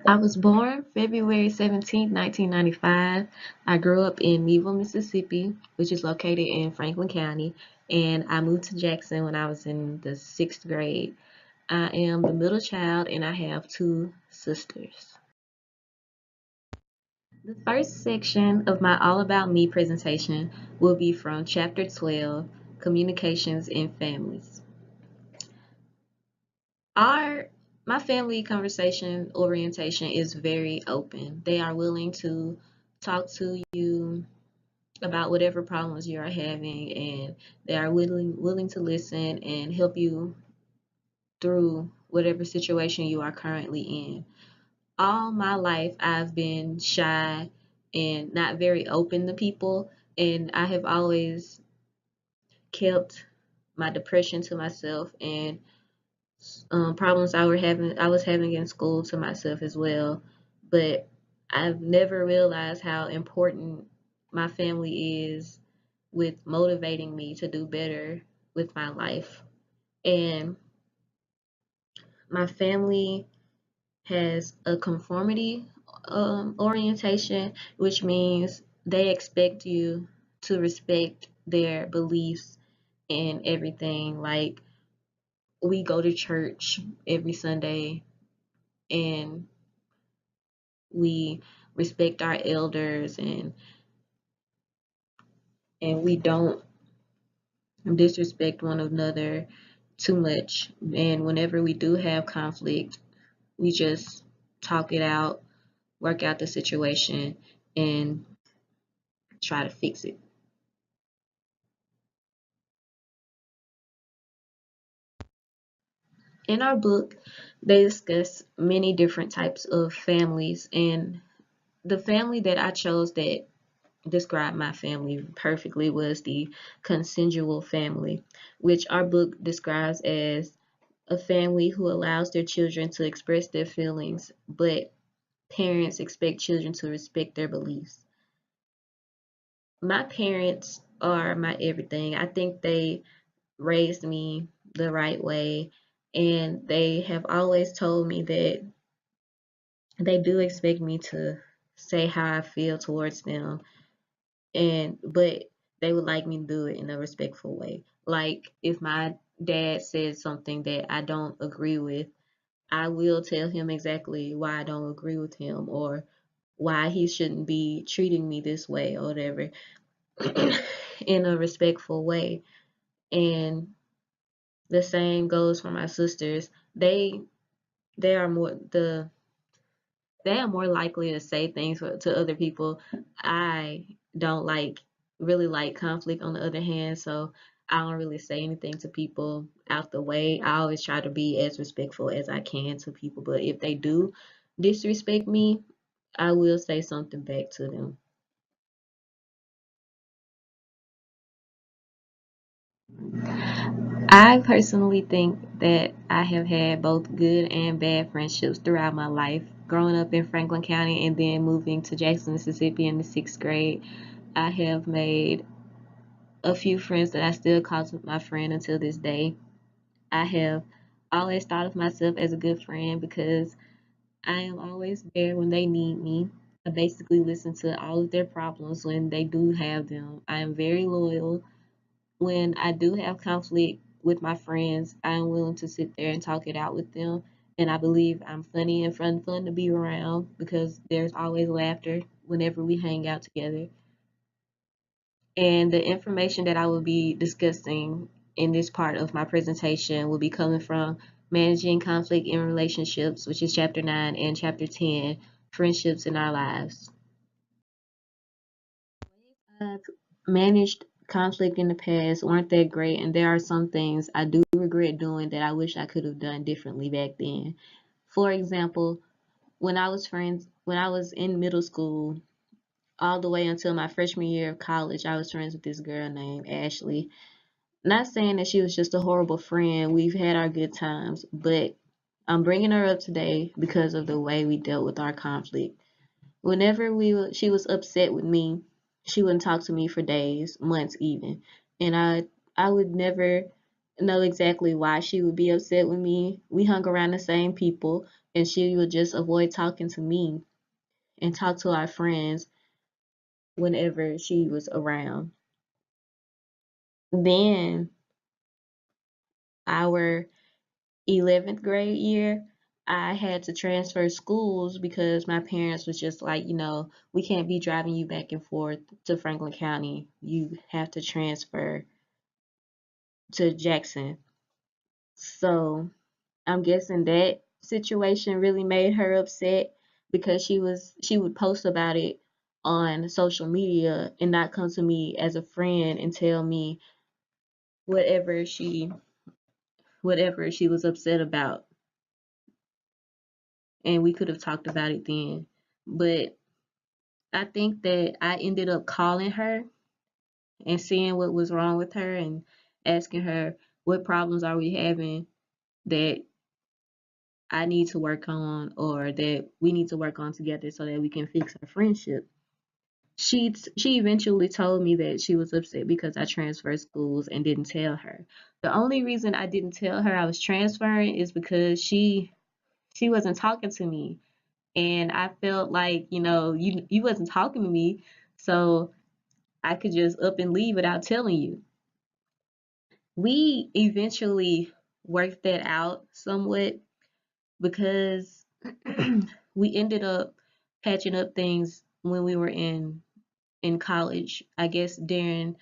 I was born February 17th, 1995. I grew up in Meadville, Mississippi, which is located in Franklin County, and I moved to Jackson when I was in the sixth grade. I am the middle child and I have two sisters. The first section of my All About Me presentation will be from Chapter 12, Communications in Families. Our My family conversation orientation is very open. They are willing to talk to you about whatever problems you are having, and they are willing to listen and help you through whatever situation you are currently in. All my life I've been shy and not very open to people, and I have always kept my depression to myself and problems I was having in school to myself as well. But I've never realized how important my family is with motivating me to do better with my life. And my family has a conformity orientation, which means they expect you to respect their beliefs and everything. Like, we go to church every Sunday and we respect our elders, and we don't disrespect one another too much. And whenever we do have conflict, we just talk it out, work out the situation, and try to fix it. In our book, they discuss many different types of families, and the family that I chose that described my family perfectly was the consensual family, which our book describes as a family who allows their children to express their feelings, but parents expect children to respect their beliefs. My parents are my everything. I think they raised me the right way, and they have always told me that they do expect me to say how I feel towards them, and but they would like me to do it in a respectful way. Like, if my dad says something that I don't agree with, I will tell him exactly why I don't agree with him, or why he shouldn't be treating me this way or whatever, in a respectful way. And the same goes for my sisters. They are more the they are more likely to say things to other people. I don't really like conflict on the other hand, so I don't really say anything to people out the way. I always try to be as respectful as I can to people, but if they do disrespect me, I will say something back to them. I personally think that I have had both good and bad friendships throughout my life. Growing up in Franklin County and then moving to Jackson, Mississippi in the sixth grade, I have made a few friends that I still call my friend until this day. I have always thought of myself as a good friend because I am always there when they need me. I basically listen to all of their problems when they do have them. I am very loyal. When I do have conflict with my friends, I am willing to sit there and talk it out with them. And I believe I'm funny and fun to be around because there's always laughter whenever we hang out together. And the information that I will be discussing in this part of my presentation will be coming from Managing Conflict in Relationships, which is Chapter 9, and Chapter 10, Friendships in Our Lives. I've managed conflict in the past weren't that great, and there are some things I do regret doing that I wish I could have done differently back then. For example, when I was in middle school, all the way until my freshman year of college, I was friends with this girl named Ashley. Not saying that she was just a horrible friend. We've had our good times, but I'm bringing her up today because of the way we dealt with our conflict. Whenever she was upset with me, she wouldn't talk to me for days, months even. And I would never know exactly why she would be upset with me. We hung around the same people, and she would just avoid talking to me and talk to our friends whenever she was around. Then our 11th grade year, I had to transfer schools because my parents was just like, we can't be driving you back and forth to Franklin County. You have to transfer to Jackson. So I'm guessing that situation really made her upset because she would post about it on social media and not come to me as a friend and tell me whatever she whatever she was upset about, and we could have talked about it then. But I think that I ended up calling her and seeing what was wrong with her and asking her what problems are we having that I need to work on or that we need to work on together so that we can fix our friendship. She eventually told me that she was upset because I transferred schools and didn't tell her. The only reason I didn't tell her I was transferring is because she wasn't talking to me, and I felt like, you wasn't talking to me, so I could just up and leave without telling you. We eventually worked that out somewhat because we ended up patching up things when we were in college. I guess during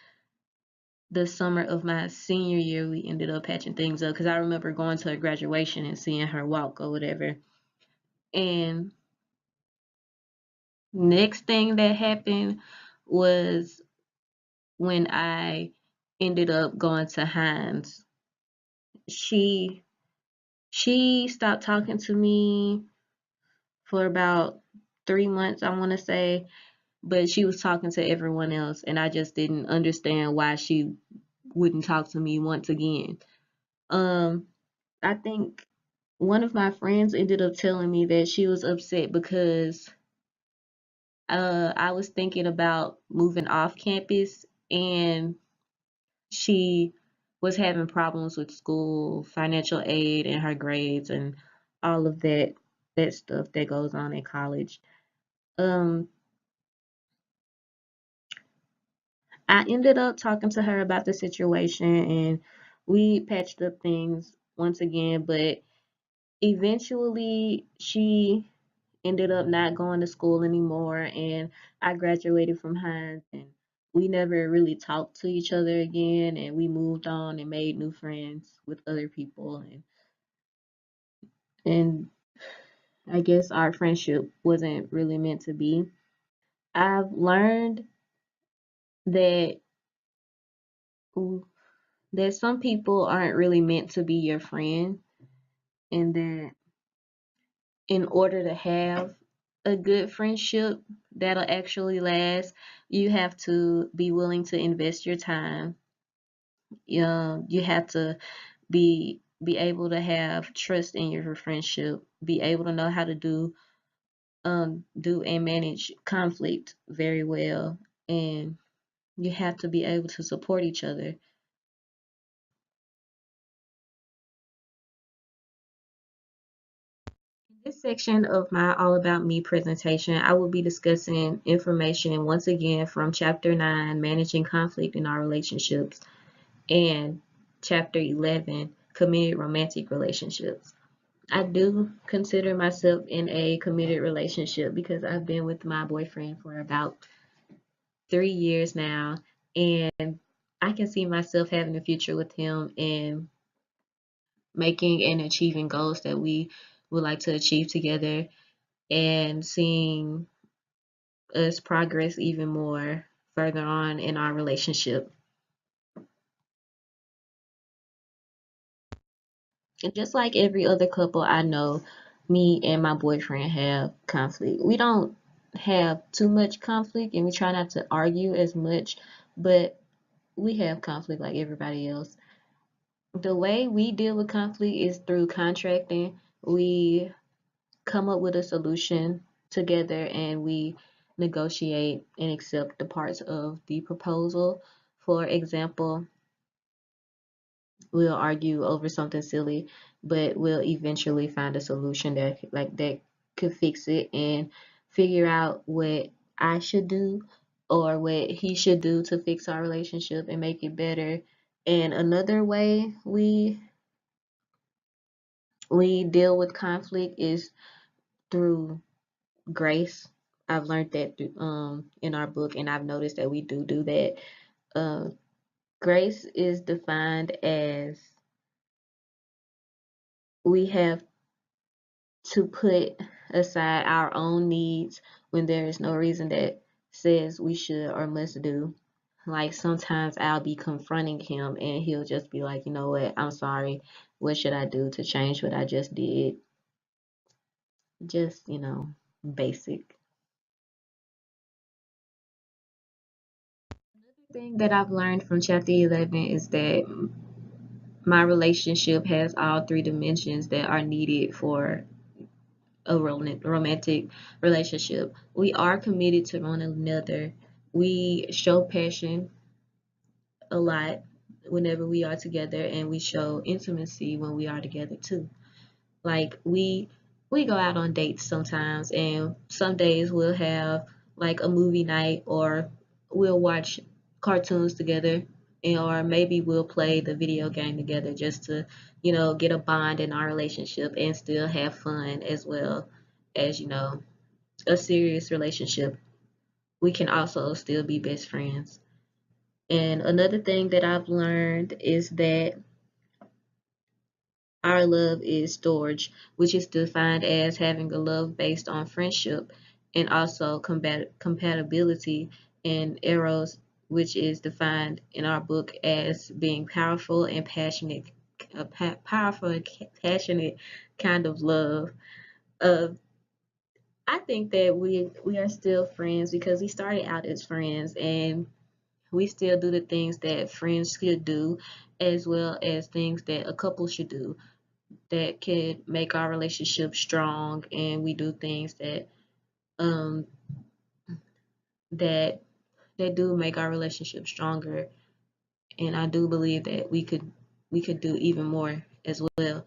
the summer of my senior year, we ended up patching things up because I remember going to her graduation and seeing her walk or whatever. And next thing that happened was when I ended up going to Hines. She she stopped talking to me for about 3 months, I want to say, but she was talking to everyone else, and I just didn't understand why she wouldn't talk to me once again. Um, I think one of my friends ended up telling me that she was upset because I was thinking about moving off campus, and she was having problems with school, financial aid, and her grades, and all of that stuff that goes on in college. Um, I ended up talking to her about the situation, and we patched up things once again, but eventually she ended up not going to school anymore, and I graduated from Hines, and we never really talked to each other again, and we moved on and made new friends with other people, and I guess our friendship wasn't really meant to be. I've learned that that some people aren't really meant to be your friend, and that in order to have a good friendship that'll actually last, you have to be willing to invest your time. You have to be able to have trust in your friendship, be able to know how to do and manage conflict very well, and you have to be able to support each other. In this section of my All About Me presentation, I will be discussing information once again from Chapter 9, Managing Conflict in Our Relationships, and Chapter 11, Committed Romantic Relationships. I do consider myself in a committed relationship because I've been with my boyfriend for about 3 years now, and I can see myself having a future with him and making and achieving goals that we would like to achieve together, and seeing us progress even more further on in our relationship. And just like every other couple I know, me and my boyfriend have conflict. We don't have too much conflict and we try not to argue as much, but we have conflict like everybody else. The way we deal with conflict is through contracting. We come up with a solution together and we negotiate and accept the parts of the proposal. For example, we'll argue over something silly, but we'll eventually find a solution that could fix it and figure out what I should do or what he should do to fix our relationship and make it better. And another way we deal with conflict is through grace. I've learned that in our book, and I've noticed that we do that. Uh, Grace is defined as we have to put aside our own needs when there is no reason that says we should or must do. Like sometimes I'll be confronting him and he'll just be like, you know what, I'm sorry. What should I do to change what I just did? Just, basic. Another thing that I've learned from chapter 11 is that my relationship has all three dimensions that are needed for a romantic relationship. We are committed to one another. We show passion a lot whenever we are together, and we show intimacy when we are together too. Like we go out on dates sometimes, and some days we'll have like a movie night, or we'll watch cartoons together, and or maybe we'll play the video game together just to, get a bond in our relationship and still have fun as well as, a serious relationship. We can also still be best friends. And another thing that I've learned is that our love is storage, which is defined as having a love based on friendship and also compatibility, and eros, which is defined in our book as being powerful and passionate, a powerful and passionate kind of love. Uh, I think that we are still friends because we started out as friends, and we still do the things that friends should do as well as things that a couple should do that could make our relationship strong, and we do things um that that do make our relationship stronger, and I do believe that we could do even more as well.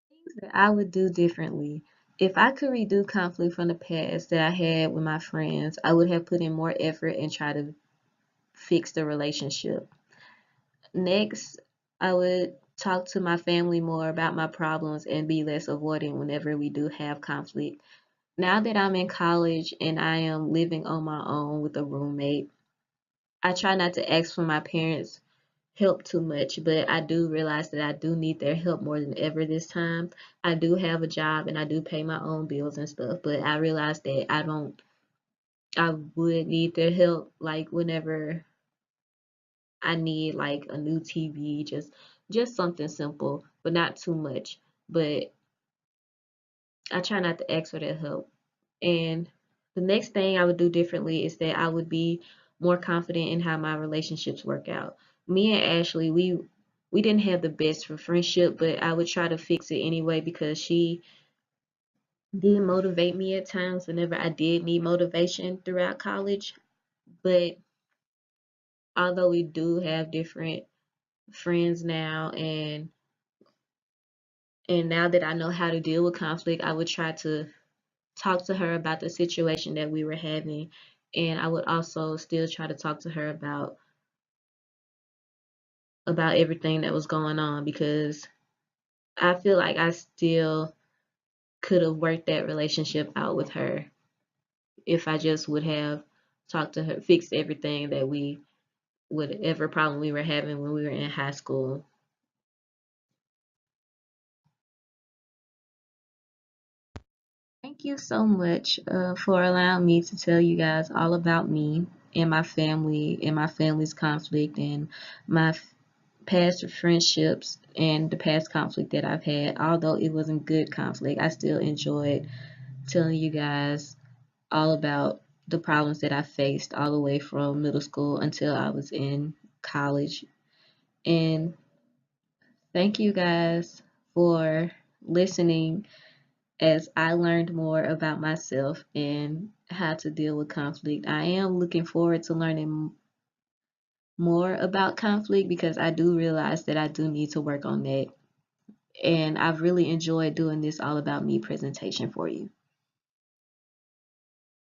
Things that I would do differently. If I could redo conflict from the past that I had with my friends, I would have put in more effort and try to fix the relationship. Next, I would talk to my family more about my problems and be less avoidant whenever we do have conflict. Now that I'm in college and I am living on my own with a roommate, I try not to ask for my parents' help too much, but I do realize that I do need their help more than ever this time. I do have a job and I do pay my own bills and stuff, but I realize that I would need their help like whenever I need like a new TV, just something simple, but not too much. But I try not to ask for their help. And the next thing I would do differently is that I would be more confident in how my relationships work out. Me and Ashley, we didn't have the best for friendship, but I would try to fix it anyway because she did motivate me at times whenever I did need motivation throughout college. But although we do have different friends now, and now that I know how to deal with conflict, I would try to talk to her about the situation that we were having, and I would also still try to talk to her about everything that was going on because I feel like I still could have worked that relationship out with her if I just would have talked to her, fixed everything that we whatever problem we were having when we were in high school. Thank you so much for allowing me to tell you guys all about me and my family's conflict and my past friendships and the past conflict that I've had. Although it wasn't good conflict, I still enjoyed telling you guys all about the problems that I faced all the way from middle school until I was in college. And thank you guys for listening as I learned more about myself and how to deal with conflict. I am looking forward to learning more about conflict because I do realize that I do need to work on that. And I've really enjoyed doing this all about me presentation for you.